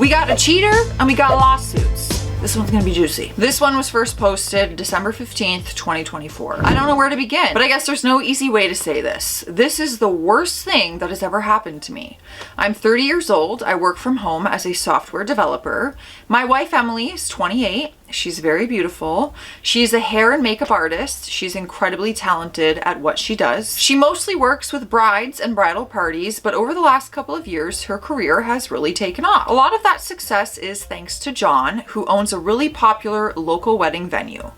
We got a cheater and we got lawsuits. This one's gonna be juicy. This one was first posted December 15th, 2024. I don't know where to begin, but I guess there's no easy way to say this. This is the worst thing that has ever happened to me. I'm 30 years old. I work from home as a software developer. My wife, Emily, is 28. She's very beautiful. She's a hair and makeup artist. She's incredibly talented at what she does. She mostly works with brides and bridal parties, but over the last couple of years, her career has really taken off. A lot of that success is thanks to John, who owns a really popular local wedding venue.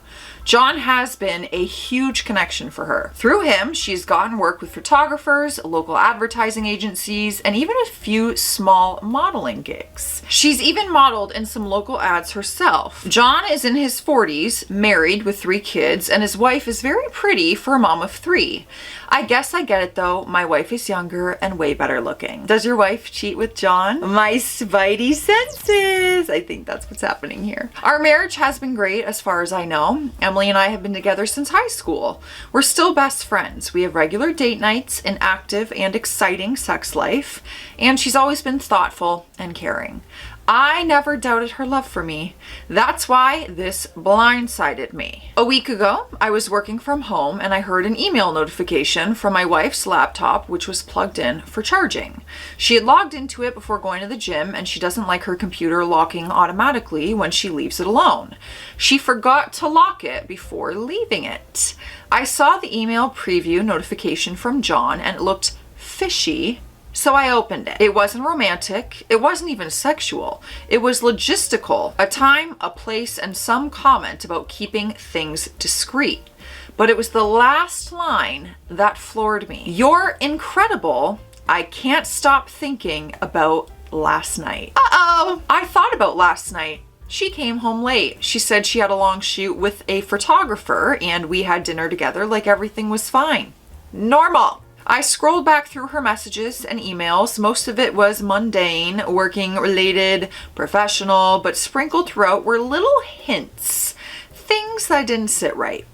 John has been a huge connection for her. Through him, she's gotten work with photographers, local advertising agencies, and even a few small modeling gigs. She's even modeled in some local ads herself. John is in his 40s, married with 3 kids, and his wife is very pretty for a mom of 3. I guess I get it though, my wife is younger and way better looking. Does your wife cheat with John? My spidey senses! I think that's what's happening here. Our marriage has been great as far as I know. Emily and I have been together since high school. We're still best friends. We have regular date nights, an active and exciting sex life, and she's always been thoughtful and caring. I never doubted her love for me. That's why this blindsided me. A week ago, I was working from home and I heard an email notification from my wife's laptop, which was plugged in for charging. She had logged into it before going to the gym and she doesn't like her computer locking automatically when she leaves it alone. She forgot to lock it before leaving it. I saw the email preview notification from John and it looked fishy. So I opened it. It wasn't romantic. It wasn't even sexual. It was logistical. A time, a place, and some comment about keeping things discreet. But it was the last line that floored me. You're incredible. I can't stop thinking about last night. Uh-oh. I thought about last night. She came home late. She said she had a long shoot with a photographer and we had dinner together like everything was fine. Normal. I scrolled back through her messages and emails. Most of it was mundane, working related, professional, but sprinkled throughout were little hints, things that didn't sit right.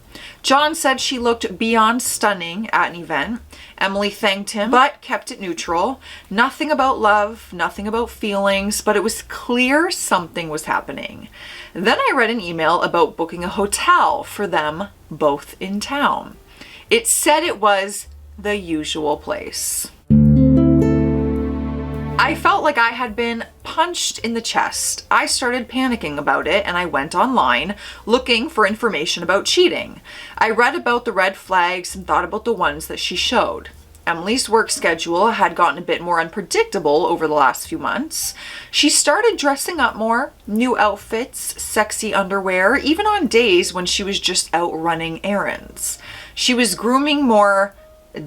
John said she looked beyond stunning at an event. Emily thanked him, but kept it neutral. Nothing about love, nothing about feelings, but it was clear something was happening. Then I read an email about booking a hotel for them both in town. It said it was the usual place. I felt like I had been punched in the chest. I started panicking about it and I went online looking for information about cheating. I read about the red flags and thought about the ones that she showed. Emily's work schedule had gotten a bit more unpredictable over the last few months. She started dressing up more, new outfits, sexy underwear, even on days when she was just out running errands. She was grooming more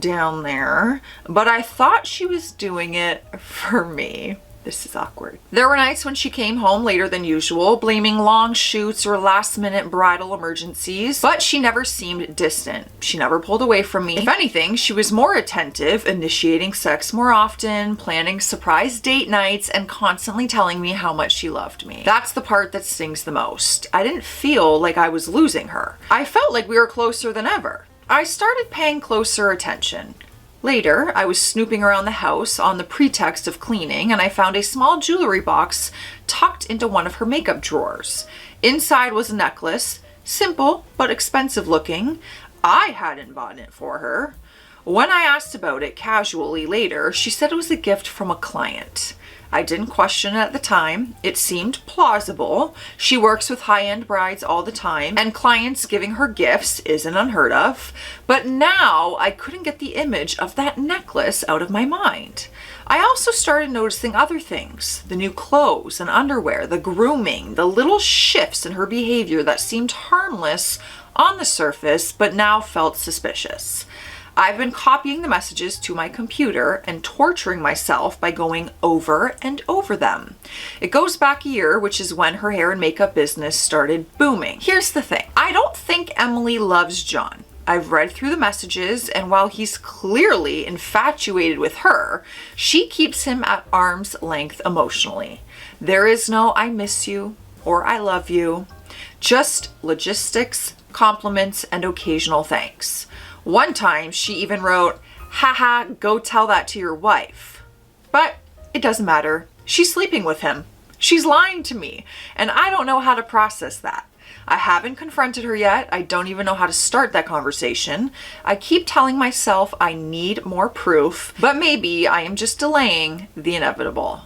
down there, but I thought she was doing it for me. This is awkward. There were nights when she came home later than usual, blaming long shoots or last-minute bridal emergencies, but she never seemed distant. She never pulled away from me. If anything, she was more attentive, initiating sex more often, planning surprise date nights, and constantly telling me how much she loved me. That's the part that stings the most. I didn't feel like I was losing her. I felt like we were closer than ever. I started paying closer attention. Later, I was snooping around the house on the pretext of cleaning and I found a small jewelry box tucked into one of her makeup drawers. Inside was a necklace, simple but expensive looking. I hadn't bought it for her. When I asked about it casually later, she said it was a gift from a client. I didn't question it at the time. It seemed plausible. She works with high-end brides all the time, and clients giving her gifts isn't unheard of. But now I couldn't get the image of that necklace out of my mind. I also started noticing other things. The new clothes and underwear, the grooming, the little shifts in her behavior that seemed harmless on the surface, but now felt suspicious. I've been copying the messages to my computer and torturing myself by going over and over them. It goes back a year, which is when her hair and makeup business started booming. Here's the thing. I don't think Emily loves John. I've read through the messages, and while he's clearly infatuated with her, she keeps him at arm's length emotionally. There is no "I miss you" or "I love you." Just logistics, compliments, and occasional thanks. One time she even wrote, "Haha, go tell that to your wife." But it doesn't matter. She's sleeping with him. She's lying to me, and I don't know how to process that. I haven't confronted her yet. I don't even know how to start that conversation. I keep telling myself I need more proof, but maybe I am just delaying the inevitable.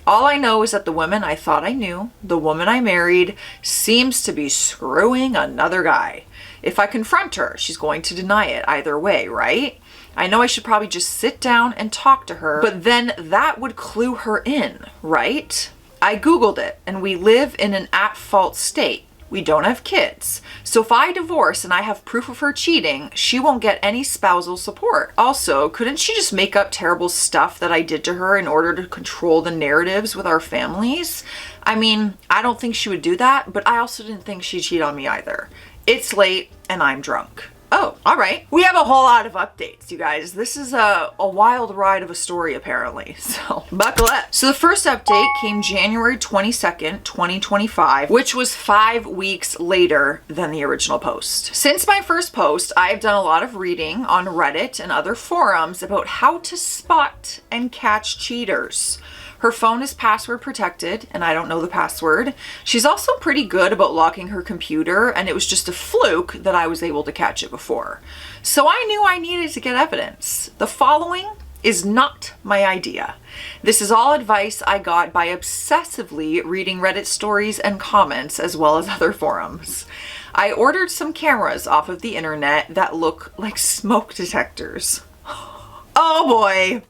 All I know is that the woman I thought I knew, the woman I married, seems to be screwing another guy. If I confront her, she's going to deny it either way, right? I know I should probably just sit down and talk to her, but then that would clue her in, right? I Googled it, and we live in an at-fault state. We don't have kids. So if I divorce and I have proof of her cheating, she won't get any spousal support. Also, couldn't she just make up terrible stuff that I did to her in order to control the narratives with our families? I mean, I don't think she would do that, but I also didn't think she'd cheat on me either. It's late and I'm drunk. Oh, all right. We have a whole lot of updates, you guys. This is a wild ride of a story, apparently. So buckle up. So the first update came January 22nd, 2025, which was 5 weeks later than the original post. Since my first post, I've done a lot of reading on Reddit and other forums about how to spot and catch cheaters. Her phone is password protected, and I don't know the password. She's also pretty good about locking her computer, and it was just a fluke that I was able to catch it before. So I knew I needed to get evidence. The following is not my idea. This is all advice I got by obsessively reading Reddit stories and comments, as well as other forums. I ordered some cameras off of the internet that look like smoke detectors. Oh boy.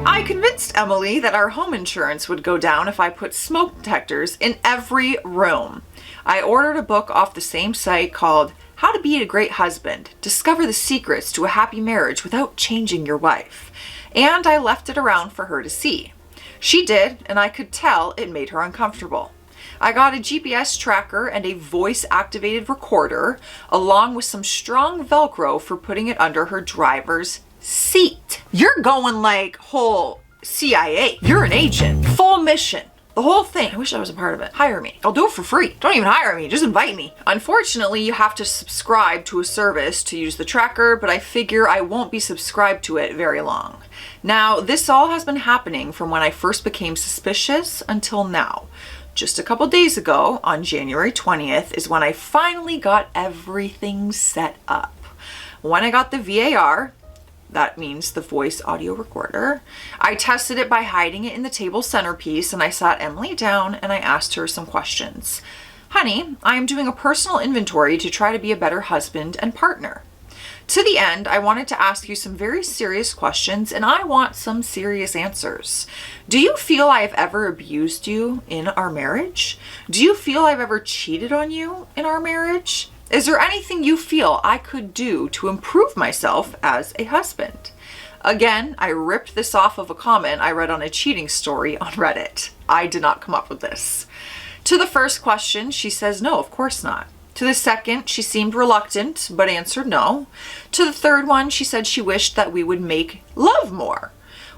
I convinced Emily that our home insurance would go down if I put smoke detectors in every room. I ordered a book off the same site called How to Be a Great Husband, Discover the Secrets to a Happy Marriage Without Changing Your Wife. And I left it around for her to see. She did, and I could tell it made her uncomfortable. I got a GPS tracker and a voice-activated recorder, along with some strong Velcro for putting it under her driver's seat. You're going like whole CIA. You're an agent. Full mission. The whole thing. I wish I was a part of it. Hire me. I'll do it for free. Don't even hire me. Just invite me. Unfortunately, you have to subscribe to a service to use the tracker, but I figure I won't be subscribed to it very long. Now, this all has been happening from when I first became suspicious until now. Just a couple days ago, on January 20th, is when I finally got everything set up. When I got the VAR, that means the voice audio recorder, I tested it by hiding it in the table centerpiece, and I sat Emily down and I asked her some questions. Honey, I am doing a personal inventory to try to be a better husband and partner. To the end, I wanted to ask you some very serious questions, and I want some serious answers. Do you feel I have ever abused you in our marriage? Do you feel I've ever cheated on you in our marriage? Is there anything you feel I could do to improve myself as a husband? Again, I ripped this off of a comment I read on a cheating story on Reddit. I did not come up with this. To the first question, she says no, of course not. To the second, she seemed reluctant, but answered no. To the third one, she said she wished that we would make love more.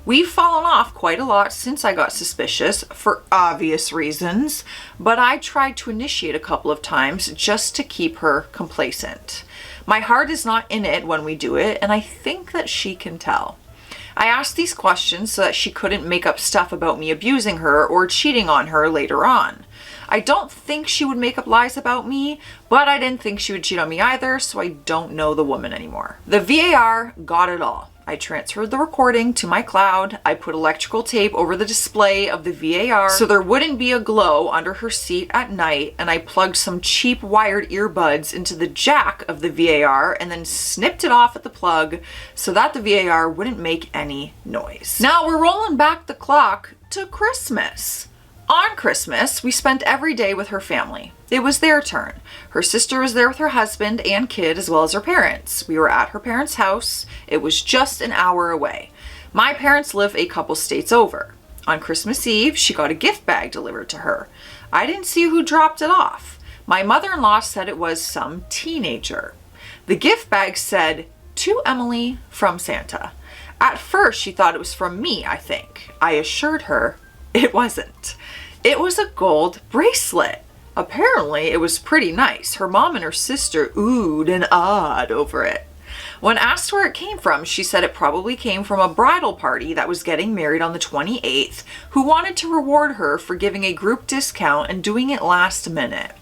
We've fallen off quite a lot since I got suspicious, for obvious reasons, but I tried to initiate a couple of times just to keep her complacent. My heart is not in it when we do it, and I think that she can tell. I asked these questions so that she couldn't make up stuff about me abusing her or cheating on her later on. I don't think she would make up lies about me, but I didn't think she would cheat on me either, so I don't know the woman anymore. The VAR got it all. I transferred the recording to my cloud. I put electrical tape over the display of the VAR so there wouldn't be a glow under her seat at night, and I plugged some cheap wired earbuds into the jack of the VAR and then snipped it off at the plug so that the VAR wouldn't make any noise. Now we're rolling back the clock to Christmas. On Christmas, we spent every day with her family. It was their turn. Her sister was there with her husband and kid, as well as her parents. We were at her parents' house. It was just an hour away. My parents live a couple states over. On Christmas Eve, she got a gift bag delivered to her. I didn't see who dropped it off. My mother-in-law said it was some teenager. The gift bag said, "To Emily from Santa." At first, she thought it was from me, I think. I assured her it wasn't. It was a gold bracelet. Apparently, it was pretty nice. Her mom and her sister oohed and awed over it. When asked where it came from, she said it probably came from a bridal party that was getting married on the 28th, who wanted to reward her for giving a group discount and doing it last minute.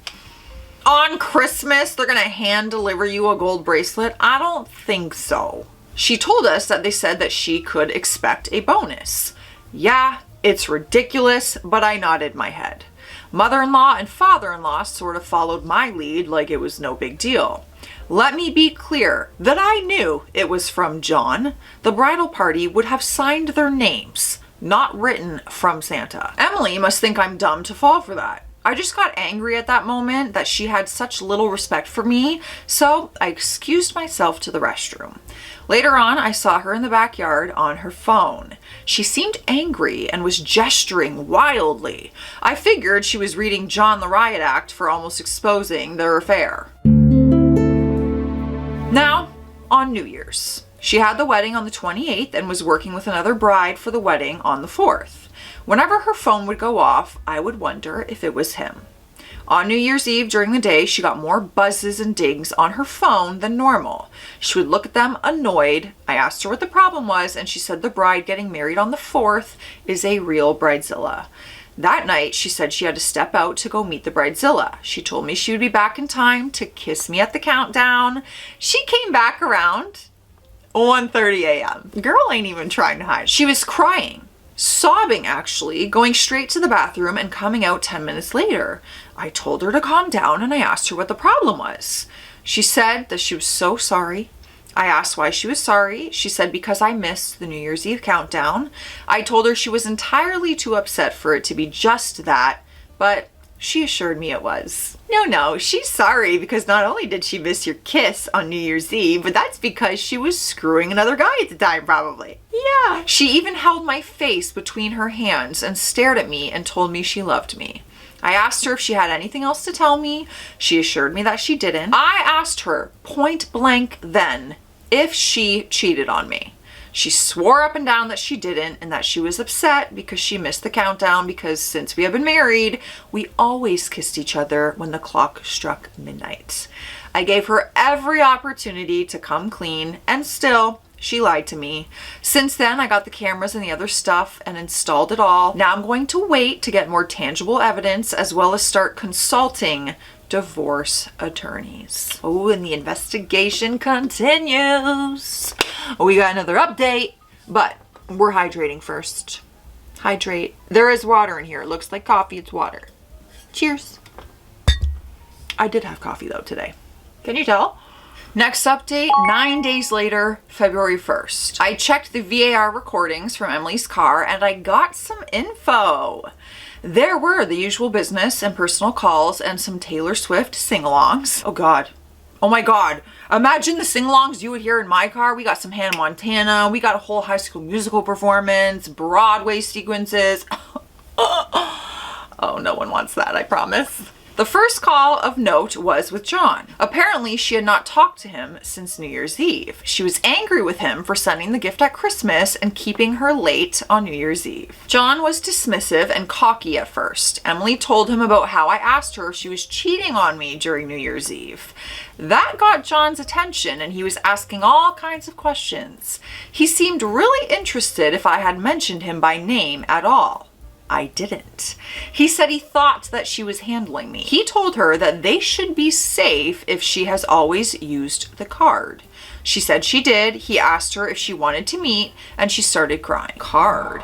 On Christmas, they're gonna hand deliver you a gold bracelet? I don't think so. She told us that they said that she could expect a bonus. Yeah, it's ridiculous, but I nodded my head. Mother-in-law and father-in-law sort of followed my lead like it was no big deal. Let me be clear that I knew it was from John. The bridal party would have signed their names, not written from Santa. Emily must think I'm dumb to fall for that. I just got angry at that moment that she had such little respect for me, so I excused myself to the restroom. Later on, I saw her in the backyard on her phone. She seemed angry and was gesturing wildly. I figured she was reading John the Riot Act for almost exposing their affair. Now, on New Year's. She had the wedding on the 28th and was working with another bride for the wedding on the 4th. Whenever her phone would go off, I would wonder if it was him. On New Year's Eve during the day, she got more buzzes and dings on her phone than normal. She would look at them annoyed. I asked her what the problem was, and she said the bride getting married on the 4th is a real bridezilla. That night, she said she had to step out to go meet the bridezilla. She told me she would be back in time to kiss me at the countdown. She came back around 1:30 a.m. Girl ain't even trying to hide. She was crying. Sobbing, actually, going straight to the bathroom and coming out 10 minutes later. I told her to calm down and I asked her what the problem was. She said that she was so sorry. I asked why she was sorry. She said because I missed the New Year's Eve countdown. I told her she was entirely too upset for it to be just that, but she assured me it was. No, she's sorry because not only did she miss your kiss on New Year's Eve, but that's because she was screwing another guy at the time, probably. Yeah. She even held my face between her hands and stared at me and told me she loved me. I asked her if she had anything else to tell me. She assured me that she didn't. I asked her point blank then if she cheated on me. She swore up and down that she didn't and that she was upset because she missed the countdown because since we have been married, we always kissed each other when the clock struck midnight. I gave her every opportunity to come clean and still she lied to me. Since then, I got the cameras and the other stuff and installed it all. Now I'm going to wait to get more tangible evidence as well as start consulting divorce attorneys. Oh, and the investigation continues. We got another update, but we're hydrating first. Hydrate. There is water in here. It looks like coffee. It's water. Cheers. I did have coffee though today. Can you tell? Next update, 9 days later, February 1st. I checked the VAR recordings from Emily's car and I got some info. There were the usual business and personal calls and some Taylor Swift sing-alongs. Oh God. Oh my God. Imagine the sing-alongs you would hear in my car. We got some Hannah Montana. We got a whole High School Musical performance, Broadway sequences. Oh, no one wants that, I promise. The first call of note was with John. Apparently, she had not talked to him since New Year's Eve. She was angry with him for sending the gift at Christmas and keeping her late on New Year's Eve. John was dismissive and cocky at first. Emily told him about how I asked her if she was cheating on me during New Year's Eve. That got John's attention and he was asking all kinds of questions. He seemed really interested if I had mentioned him by name at all. I didn't. He said he thought that she was handling me. He told her that they should be safe if she has always used the card. She said she did. He asked her if she wanted to meet and she started crying. Card?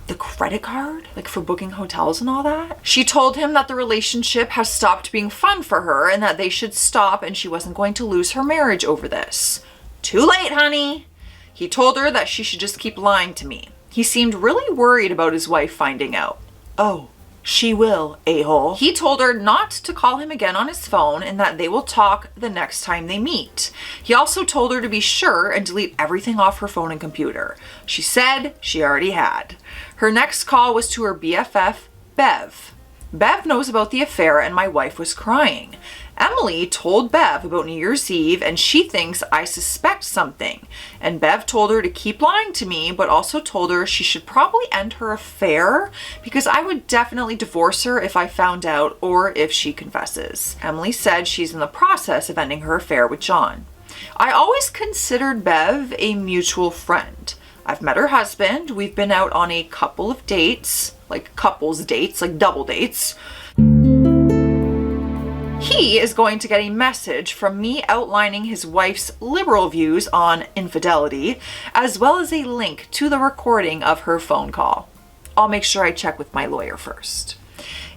The credit card? Like for booking hotels and all that? She told him that the relationship has stopped being fun for her and that they should stop and she wasn't going to lose her marriage over this. Too late, honey. He told her that she should just keep lying to me. He seemed really worried about his wife finding out. Oh, she will, a-hole. He told her not to call him again on his phone and that they will talk the next time they meet. He also told her to be sure and delete everything off her phone and computer. She said she already had. Her next call was to her BFF, Bev. Bev knows about the affair and my wife was crying. Emily told Bev about New Year's Eve and she thinks I suspect something. And Bev told her to keep lying to me, but also told her she should probably end her affair because I would definitely divorce her if I found out or if she confesses. Emily said she's in the process of ending her affair with John. I always considered Bev a mutual friend. I've met her husband. We've been out on a couple of dates, like couples dates, like double dates. He is going to get a message from me outlining his wife's liberal views on infidelity, as well as a link to the recording of her phone call. I'll make sure I check with my lawyer first.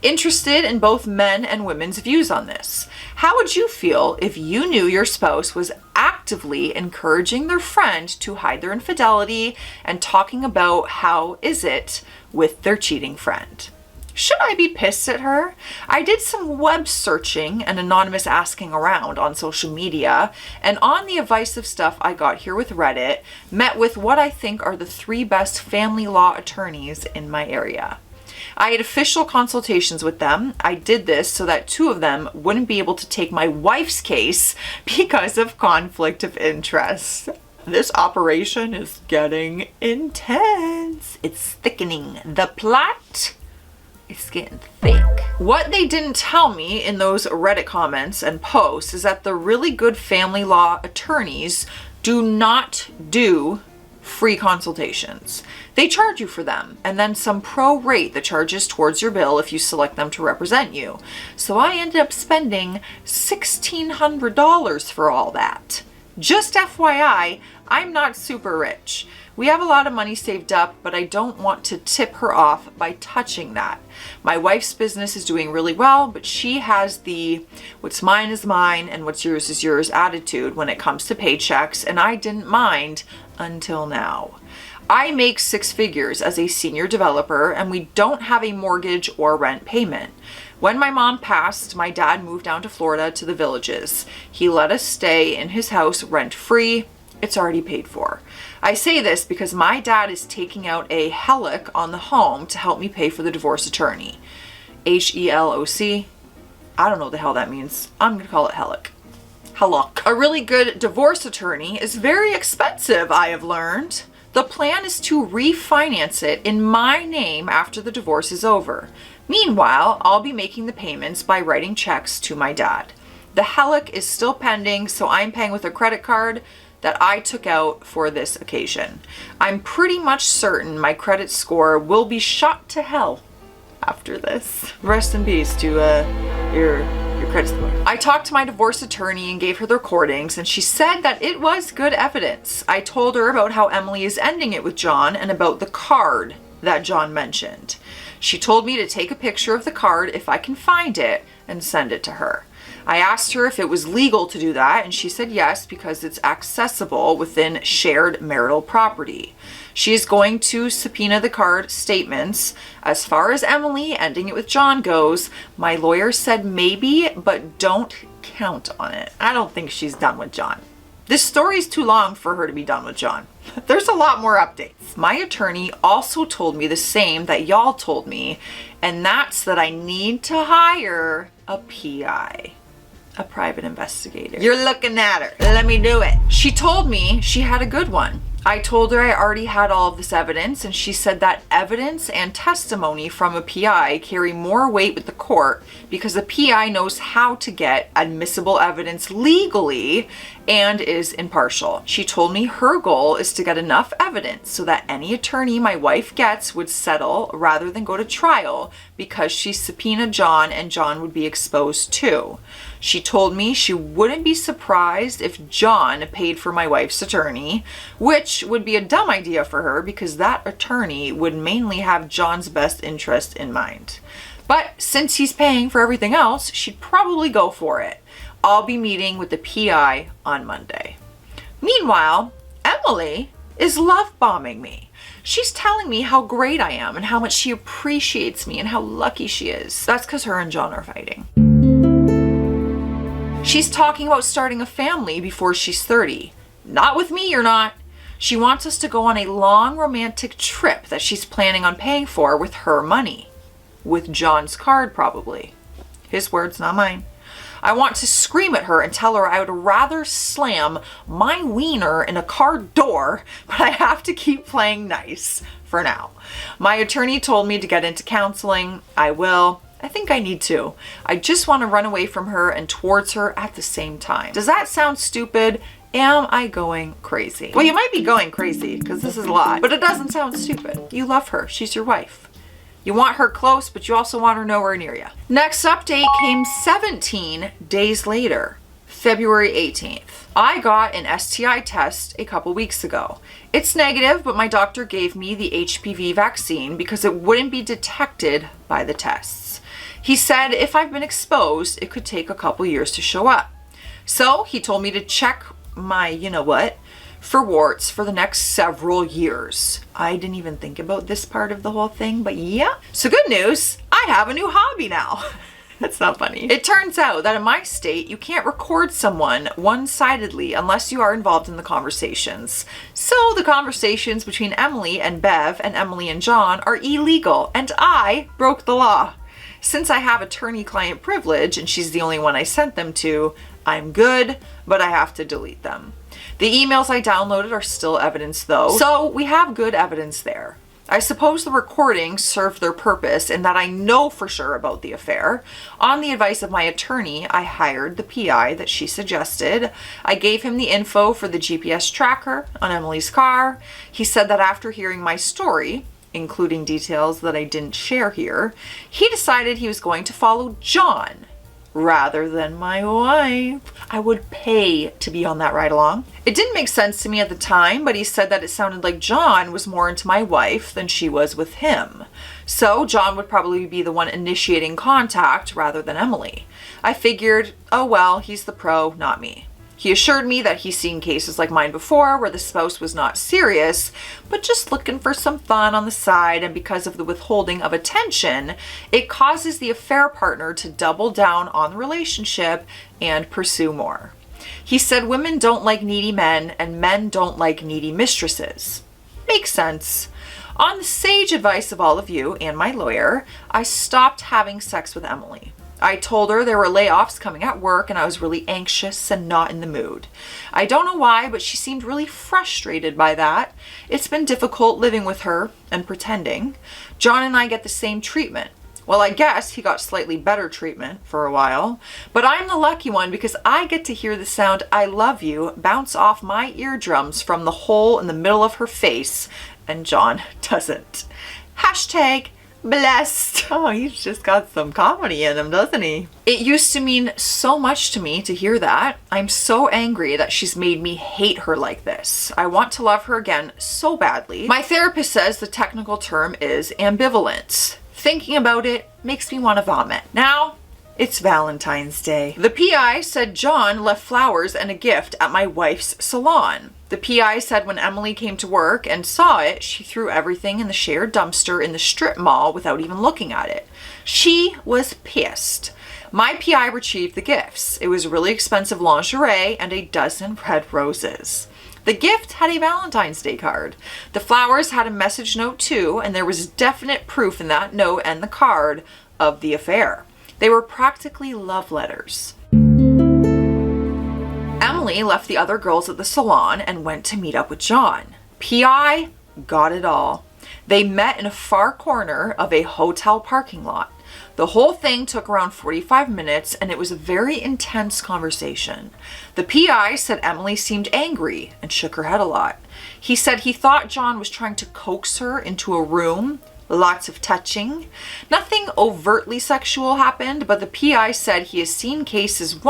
Interested in both men and women's views on this. How would you feel if you knew your spouse was actively encouraging their friend to hide their infidelity and talking about how is it with their cheating friend? Should I be pissed at her? I did some web searching and anonymous asking around on social media, and on the advice of stuff I got here with Reddit, met with what I think are the 3 best family law attorneys in my area. I had official consultations with them. I did this so that 2 of them wouldn't be able to take my wife's case because of conflict of interest. This operation is getting intense. It's thickening. The plot is getting thick. What they didn't tell me in those Reddit comments and posts is that the really good family law attorneys do not do free consultations. They charge you for them and then some prorate the charges towards your bill if you select them to represent you. So I ended up spending $1,600 for all that. Just FYI, I'm not super rich. We have a lot of money saved up, but I don't want to tip her off by touching that. My wife's business is doing really well, but she has the what's mine is mine and what's yours is yours attitude when it comes to paychecks, and I didn't mind until now. I make 6 figures as a senior developer, and we don't have a mortgage or rent payment. When my mom passed, my dad moved down to Florida to the Villages. He let us stay in his house rent-free. It's already paid for. I say this because my dad is taking out a HELOC on the home to help me pay for the divorce attorney. HELOC? I don't know what the hell that means. I'm going to call it HELOC. HELOC. A really good divorce attorney is very expensive, I have learned. The plan is to refinance it in my name after the divorce is over. Meanwhile, I'll be making the payments by writing checks to my dad. The HELOC is still pending, so I'm paying with a credit card that I took out for this occasion. I'm pretty much certain my credit score will be shot to hell after this. Rest in peace to your credit score. I talked to my divorce attorney and gave her the recordings, and she said that it was good evidence. I told her about how Emily is ending it with John and about the card that John mentioned. She told me to take a picture of the card if I can find it and send it to her. I asked her if it was legal to do that, and she said yes, because it's accessible within shared marital property. She is going to subpoena the card statements. As far as Emily ending it with John goes, my lawyer said maybe, but don't count on it. I don't think she's done with John. This story is too long for her to be done with John. There's a lot more updates. My attorney also told me the same that y'all told me, and that's that I need to hire a PI. A private investigator. You're looking at her. Let me do it. She told me she had a good one. I told her I already had all of this evidence, and she said that evidence and testimony from a PI carry more weight with the court because a PI knows how to get admissible evidence legally and is impartial. She told me her goal is to get enough evidence so that any attorney my wife gets would settle rather than go to trial because she subpoenaed John and John would be exposed too. She told me she wouldn't be surprised if John paid for my wife's attorney, which would be a dumb idea for her because that attorney would mainly have John's best interest in mind. But since he's paying for everything else, she'd probably go for it. I'll be meeting with the PI on Monday. Meanwhile, Emily is love bombing me. She's telling me how great I am and how much she appreciates me and how lucky she is. That's because her and John are fighting. She's talking about starting a family before she's 30. Not with me, you're not. She wants us to go on a long romantic trip that she's planning on paying for with her money. With John's card, probably. His words, not mine. I want to scream at her and tell her I would rather slam my wiener in a car door, but I have to keep playing nice for now. My attorney told me to get into counseling. I will. I think I need to. I just want to run away from her and towards her at the same time. Does that sound stupid? Am I going crazy? Well, you might be going crazy because this is a lot, but it doesn't sound stupid. You love her. She's your wife. You want her close, but you also want her nowhere near you. Next update came 17 days later, February 18th. I got an STI test a couple weeks ago. It's negative, but my doctor gave me the HPV vaccine because it wouldn't be detected by the tests. He said if I've been exposed, it could take a couple years to show up. So he told me to check my you-know-what for warts for the next several years. I didn't even think about this part of the whole thing, but yeah. So good news, I have a new hobby now. That's not funny. It turns out that in my state, you can't record someone one-sidedly unless you are involved in the conversations. So the conversations between Emily and Bev and Emily and John are illegal, and I broke the law. Since I have attorney-client privilege and she's the only one I sent them to, I'm good, but I have to delete them. The emails I downloaded are still evidence though, so we have good evidence there. I suppose the recordings served their purpose in that I know for sure about the affair. On the advice of my attorney, I hired the PI that she suggested. I gave him the info for the GPS tracker on Emily's car. He said that after hearing my story, including details that I didn't share here, he decided he was going to follow John rather than my wife. I would pay to be on that ride along. It didn't make sense to me at the time, but he said that it sounded like John was more into my wife than she was with him. So John would probably be the one initiating contact rather than Emily. I figured, oh well, he's the pro, not me. He assured me that he's seen cases like mine before where the spouse was not serious, but just looking for some fun on the side, and because of the withholding of attention, it causes the affair partner to double down on the relationship and pursue more. He said women don't like needy men and men don't like needy mistresses. Makes sense. On the sage advice of all of you and my lawyer, I stopped having sex with Emily. I told her there were layoffs coming at work and I was really anxious and not in the mood. I don't know why, but she seemed really frustrated by that. It's been difficult living with her and pretending. John and I get the same treatment. Well, I guess he got slightly better treatment for a while, but I'm the lucky one because I get to hear the sound "I love you" bounce off my eardrums from the hole in the middle of her face, and John doesn't. Hashtag blessed. Oh, he's just got some comedy in him, doesn't he? It used to mean so much to me to hear that. I'm so angry that she's made me hate her like this. I want to love her again so badly. My therapist says the technical term is ambivalence. Thinking about it makes me want to vomit. Now, it's Valentine's Day. The PI said John left flowers and a gift at my wife's salon. The PI said when Emily came to work and saw it, she threw everything in the shared dumpster in the strip mall without even looking at it. She was pissed. My PI retrieved the gifts. It was really expensive lingerie and a dozen red roses. The gift had a Valentine's Day card. The flowers had a message note too, and there was definite proof in that note and the card of the affair. They were practically love letters. Emily left the other girls at the salon and went to meet up with John. PI got it all. They met in a far corner of a hotel parking lot. The whole thing took around 45 minutes and it was a very intense conversation. The PI said Emily seemed angry and shook her head a lot. He said he thought John was trying to coax her into a room. Lots of touching. Nothing overtly sexual happened, but the PI said he has seen cases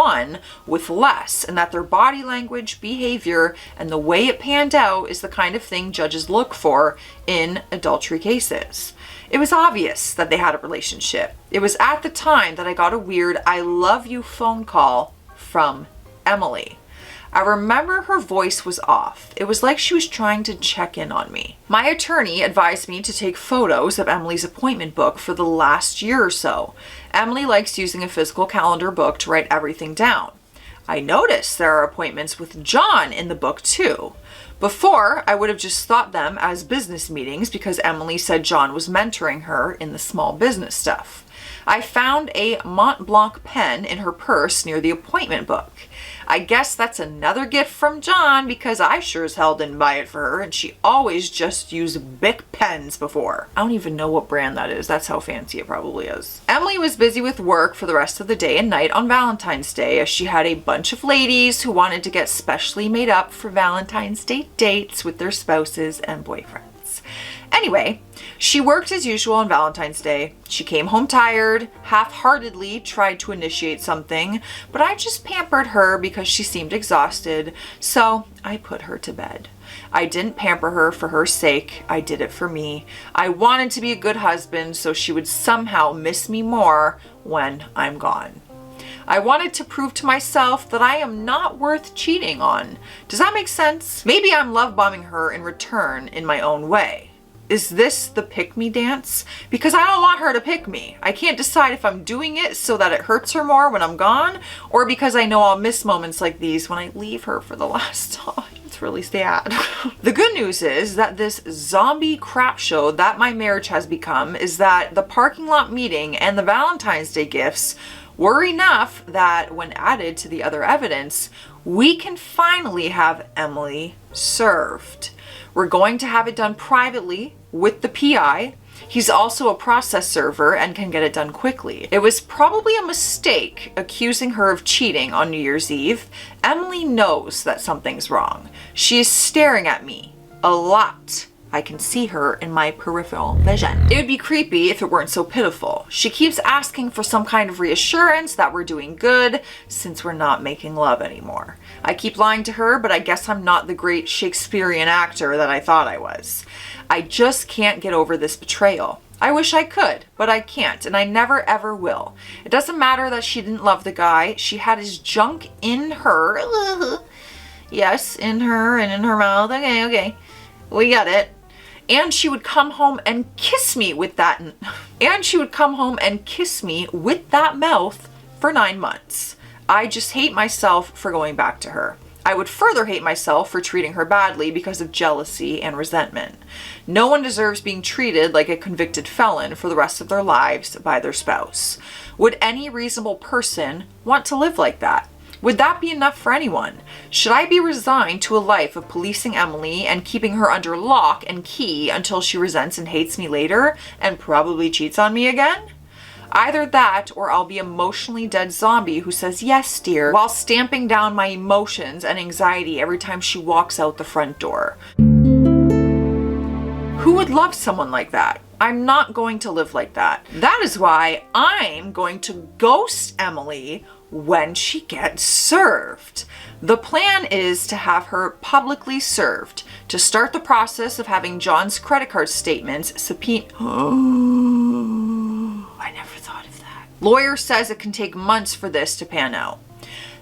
with less, and that their body language, behavior, and the way it panned out is the kind of thing judges look for in adultery cases. It was obvious that they had a relationship. It was at the time that I got a weird "I love you" phone call from Emily. I remember her voice was off. It was like she was trying to check in on me. My attorney advised me to take photos of Emily's appointment book for the last year or so. Emily likes using a physical calendar book to write everything down. I noticed there are appointments with John in the book too. Before, I would have just thought them as business meetings because Emily said John was mentoring her in the small business stuff. I found a Mont Blanc pen in her purse near the appointment book. I guess that's another gift from John because I sure as hell didn't buy it for her and she always just used Bic pens before. I don't even know what brand that is. That's how fancy it probably is. Emily was busy with work for the rest of the day and night on Valentine's Day as she had a bunch of ladies who wanted to get specially made up for Valentine's Day dates with their spouses and boyfriends. Anyway, she worked as usual on Valentine's Day. She came home tired, half-heartedly tried to initiate something, but I just pampered her because she seemed exhausted, so I put her to bed. I didn't pamper her for her sake, I did it for me. I wanted to be a good husband so she would somehow miss me more when I'm gone. I wanted to prove to myself that I am not worth cheating on. Does that make sense? Maybe I'm love bombing her in return in my own way. Is this the pick me dance? Because I don't want her to pick me. I can't decide if I'm doing it so that it hurts her more when I'm gone, or because I know I'll miss moments like these when I leave her for the last time. It's really sad. The good news is that this zombie crap show that my marriage has become is that the parking lot meeting and the Valentine's Day gifts were enough that when added to the other evidence, we can finally have Emily served. We're going to have it done privately with the PI. He's also a process server and can get it done quickly. It was probably a mistake accusing her of cheating on New Year's Eve. Emily knows that something's wrong. She is staring at me a lot. I can see her in my peripheral vision. It would be creepy if it weren't so pitiful. She keeps asking for some kind of reassurance that we're doing good since we're not making love anymore. I keep lying to her, but I guess I'm not the great Shakespearean actor that I thought I was. I just can't get over this betrayal. I wish I could, but I can't, and I never ever will. It doesn't matter that she didn't love the guy. She had his junk in her. Yes, in her and in her mouth. Okay. We got it. And she would come home and kiss me with that. And she would come home and kiss me with that mouth for 9 months. I just hate myself for going back to her. I would further hate myself for treating her badly because of jealousy and resentment. No one deserves being treated like a convicted felon for the rest of their lives by their spouse. Would any reasonable person want to live like that? Would that be enough for anyone? Should I be resigned to a life of policing Emily and keeping her under lock and key until she resents and hates me later and probably cheats on me again? Either that or I'll be an emotionally dead zombie who says yes, dear, while stamping down my emotions and anxiety every time she walks out the front door. Who would love someone like that? I'm not going to live like that. That is why I'm going to ghost Emily when she gets served. The plan is to have her publicly served, to start the process of having John's credit card statements subpoenaed. I never thought of that. Lawyer says it can take months for this to pan out.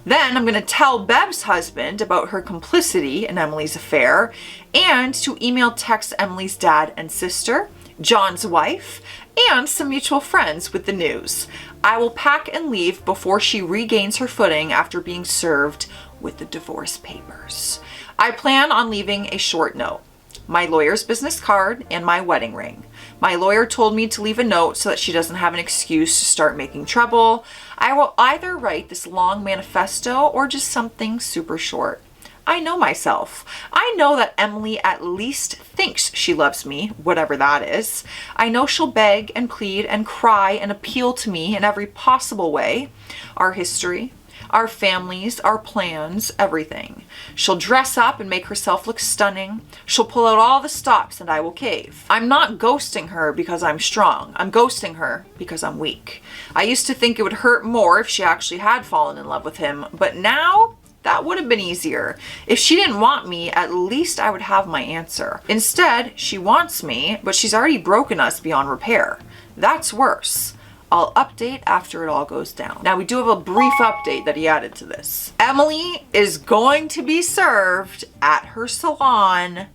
Then I'm going to tell Bev's husband about her complicity in Emily's affair and to email text Emily's dad and sister, John's wife, and some mutual friends with the news. I will pack and leave before she regains her footing after being served with the divorce papers. I plan on leaving a short note, my lawyer's business card, and my wedding ring. My lawyer told me to leave a note so that she doesn't have an excuse to start making trouble. I will either write this long manifesto or just something super short. I know myself. I know that Emily at least thinks she loves me, whatever that is. I know she'll beg and plead and cry and appeal to me in every possible way. Our history, our families, our plans, everything. She'll dress up and make herself look stunning. She'll pull out all the stops and I will cave. I'm not ghosting her because I'm strong. I'm ghosting her because I'm weak. I used to think it would hurt more if she actually had fallen in love with him, but now that would have been easier. If she didn't want me, at least I would have my answer. Instead, she wants me, but she's already broken us beyond repair. That's worse. I'll update after it all goes down. Now, we do have a brief update that he added to this. Emily is going to be served at her salon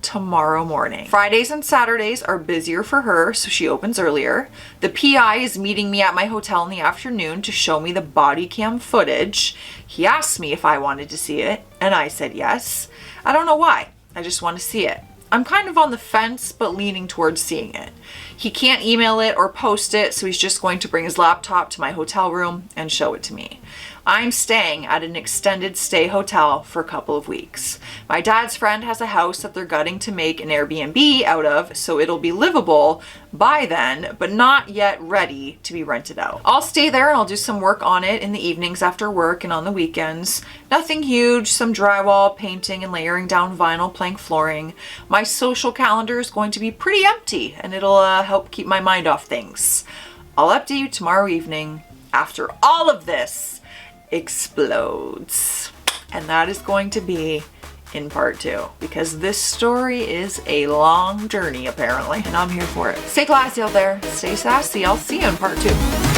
tomorrow morning. Fridays and Saturdays are busier for her, so she opens earlier. The PI is meeting me at my hotel in the afternoon to show me the body cam footage. He asked me if I wanted to see it, and I said yes. I don't know why. I just want to see it. I'm kind of on the fence, but leaning towards seeing it. He can't email it or post it, so he's just going to bring his laptop to my hotel room and show it to me. I'm staying at an extended stay hotel for a couple of weeks. My dad's friend has a house that they're gutting to make an Airbnb out of, so it'll be livable by then, but not yet ready to be rented out. I'll stay there and I'll do some work on it in the evenings after work and on the weekends. Nothing huge, some drywall, painting, and layering down vinyl plank flooring. My social calendar is going to be pretty empty, and it'll help keep my mind off things. I'll update you tomorrow evening after all of this explodes. And that is going to be in part 2, because this story is a long journey apparently, and I'm here for it. Stay classy out there, stay sassy. I'll see you in part 2.